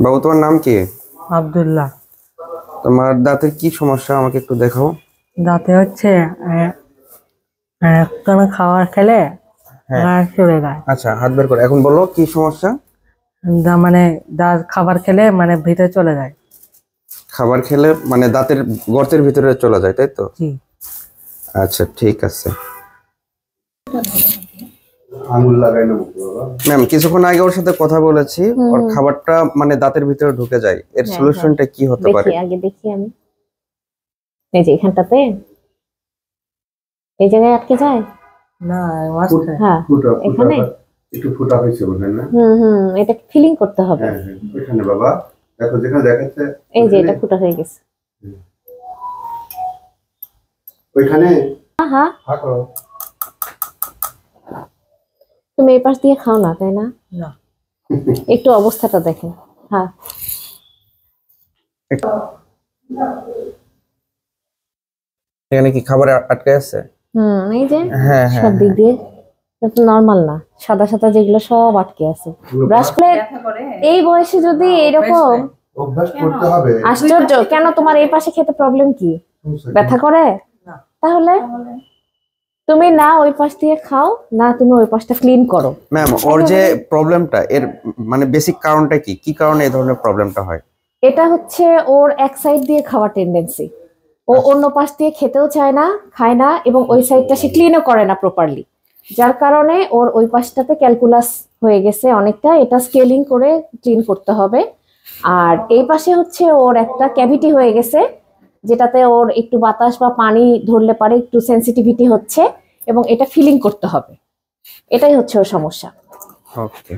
বাবু, তোমার নাম কি? আব্দুল্লাহ। তোমার দাঁতের কি সমস্যা আমাকে একটু দেখাও। দাঁতে হচ্ছে কোনো খাবার খেলে হ্যাঁ, গায়ে চলে যায়। আচ্ছা, হাত বের করো, এখন বলো কি সমস্যা। মানে দাঁত খাবার খেলে মানে ভিতরে চলে যায়। খাবার খেলে মানে দাঁতের গর্তের ভিতরে চলে যায়, তাই তো? জি। আচ্ছা, ঠিক আছে। আঙুল লাগাই না বাবা। ম্যাম, কিছুক্ষণ আগে ওর সাথে কথা বলেছি। ওর খাবারটা মানে দাঁতের ভিতরে ঢুকে যায়, এর সলিউশনটা কি হতে পারে? দেখি আগে দেখি আমি। এই যে এখানটাতে এই জায়গায় আটকে যায় না, হ্যাঁ এখানে একটু ফুটা হয়েছে বোধহয় না? এটা ফিলিং করতে হবে। হ্যাঁ হ্যাঁ, ওইখানে বাবা দেখো, যেখানে দেখাচ্ছে এই যে এটা ফুটা হয়ে গেছে ওইখানে। হ্যাঁ হ্যাঁ করো। তুমি এই পাশ দিয়ে খাও না, তাই না? না। একটু অবস্থাটা দেখেন। হ্যাঁ এখানে কি খাবার আটকে আছে? এই যে হ্যাঁ হ্যাঁ সব দিক দিয়ে নরমাল না, সাদা সাদা যেগুলো সব আটকে আছে। ব্রাশ করে এই বয়সে যদি এরকম অভ্যাস করতে হবে। আশ্চর্য, কেন তোমার এই পাশে খেতে প্রবলেম কি? ব্যথা করে? তাহলে তুমি না ওই পাশ দিয়ে খাও, না তুমি ওই পাশটা ক্লিন করো। ম্যাম, ওর যে প্রবলেমটা, এর মানে বেসিক কারণটা কি? কি কারণে এই ধরনের প্রবলেমটা হয়? এটা হচ্ছে ওর এক সাইড দিয়ে খাওয়ার টেন্ডেন্সি। ও অন্য পাশ দিয়ে খেতেও চায় না, খায় না, এবং ওই সাইডটা সে ক্লিনও করে না প্রপারলি। যার কারণে ওর ওই পাশটাতে ক্যালকুলাস হয়ে গেছে অনেকটা, এটা স্কেলিং করে ক্লিন করতে হবে। আর এই পাশে হচ্ছে ওর একটা ক্যাভিটি হয়ে গেছে, যেটাতে ওর একটু বাতাস বা পানি ধরলে পারে একটু সেন্সিটিভিটি হচ্ছে, এবং এটা ফিলিং করতে হবে। এটাই হচ্ছে ওর সমস্যা। ওকে।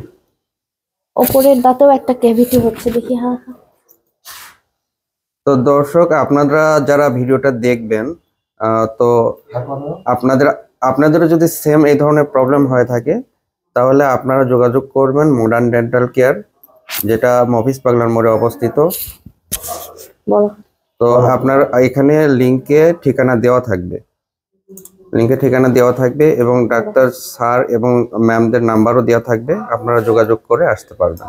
ওপরের দাঁতেও একটা ক্যাভিটি হচ্ছে, দেখি। হ্যাঁ হ্যাঁ। তো দর্শক, আপনারা যারা ভিডিওটা দেখবেন, তো আপনাদেরও যদি সেম এই ধরনের প্রবলেম হয়ে থাকে, তাহলে আপনারা যোগাযোগ করবেন মডার্ন ডেন্টাল কেয়ার, যেটা মফিজ পাগলার মোড়ে অবস্থিত। বলো। তো আপনার এখানে লিংকে ঠিকানা দেওয়া থাকবে, এবং ডাক্তার স্যার এবং ম্যামদের নাম্বারও দেওয়া থাকবে, আপনারা যোগাযোগ করে আসতে পারবেন।